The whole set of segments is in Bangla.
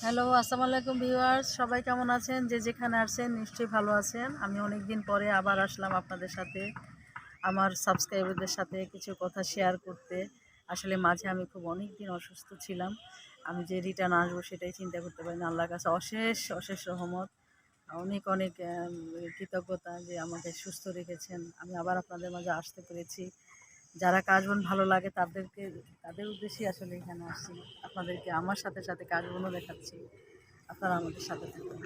হ্যালো, আসসালামু আলাইকুম ভিউয়ার্স। সবাই কেমন আছেন? যে যেখানে আছেন নিশ্চয়ই ভালো আছেন। আমি অনেক দিন পরে আবার আসলাম আপনাদের সাথে, আমার সাবস্ক্রাইবারদের সাথে কিছু কথা শেয়ার করতে। আসলে মাঝে আমি খুব অনেক দিন অসুস্থ ছিলাম। আমি যে রিটার্ন আসবো সেটাই চিন্তা করতে পারিনি। আল্লাহর কাছে অশেষ অশেষ রহমত, অনেক অনেক কৃতজ্ঞতা যে আমাকে সুস্থ রেখেছেন। আমি আবার আপনাদের মাঝে আসতে পেরেছি। যারা কাশবন ভালো লাগে তাদের উদ্দেশ্যেই আসলে এখানে আসছি। আপনাদেরকে আমার সাথে সাথে কাশবনও দেখাচ্ছি। আপনারা আমাদের সাথে থাকুন।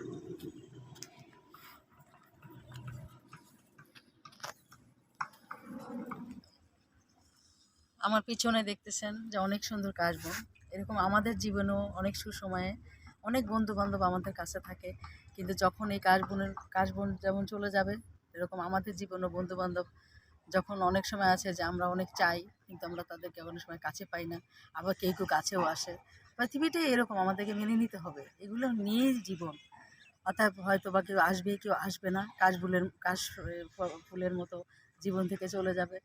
আমার পিছনে দেখতেছেন যে অনেক সুন্দর কাশবন। এরকম আমাদের জীবনেও অনেক সুসময়ে অনেক বন্ধু বান্ধব আমাদের কাছে থাকে, কিন্তু যখন এই কাশবন যেমন চলে যাবে, এরকম আমাদের জীবনেও বন্ধু বান্ধব যখন অনেক সময় আছে যে আমরা অনেক চাই, কিন্তু আমরা তাদেরকে অনেক সময় কাছে পাই না। আবার কেউ কেউ কাছেও আসে। পৃথিবীটাই এরকম, আমাদেরকে মেনে নিতে হবে, এগুলো নিয়েই জীবন। অর্থাৎ হয়তো বা কেউ আসবে কেউ আসবে না, ফুলের মতো জীবন থেকে চলে যাবে।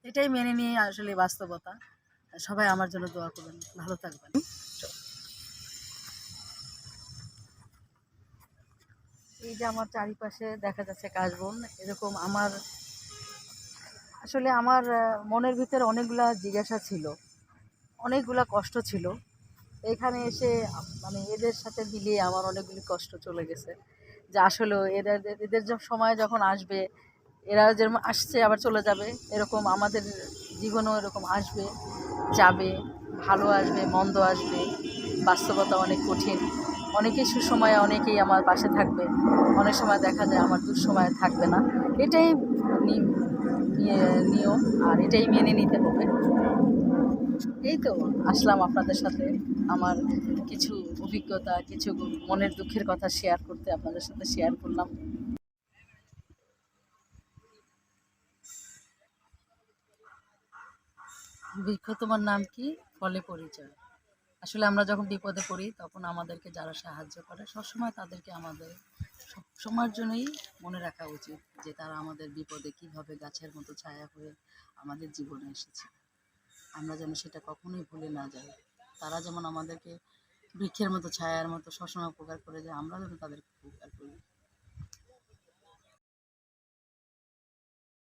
এটাই মেনে নিয়ে আসলে বাস্তবতা। সবাই আমার জন্য দোয়া করবেন, ভালো থাকবেন। এই যে আমার চারিপাশে দেখা যাচ্ছে কাশবন, এরকম আমার মনের ভিতরে অনেকগুলা জিজ্ঞাসা ছিল, অনেকগুলা কষ্ট ছিল। এখানে এসে মানে এদের সাথে মিলিয়ে আমার অনেকগুলি কষ্ট চলে গেছে। যে আসলে এদের এদের সময় যখন আসবে, এরা যেরকম আসছে আবার চলে যাবে, এরকম আমাদের জীবনেও এরকম আসবে যাবে, ভালো আসবে মন্দ আসবে। বাস্তবতা অনেক কঠিন। অনেকেই সুসময়ে অনেকেই আমার পাশে থাকবে, অনেক সময় দেখা যায় আমার দুঃসময়ে থাকবে না। এটাই নিয়ম, আর এটাই মেনে নিতে হবে। এই তো আসলাম আপনাদের সাথে আমার কিছু অভিজ্ঞতা, কিছু মনের দুঃখের কথা শেয়ার করতে, আপনাদের সাথে শেয়ার করলাম। বৃক্ষ তোমার নাম কি, ফলে পরিচয়। আসলে আমরা যখন বিপদে পড়ি তখন আমাদেরকে যারা সাহায্য করে সবসময় তাদেরকে আমাদের সবসময়ের জন্যই মনে রাখা উচিত, যে তারা আমাদের বিপদে কীভাবে গাছের মতো ছায়া হয়ে আমাদের জীবনে এসেছে। আমরা যেন সেটা কখনোই ভুলে না যাই। তারা যেমন আমাদেরকে বৃক্ষের মতো ছায়ার মতো সবসময় উপকার করে যায়, আমরা যেন তাদেরকে উপকার করি।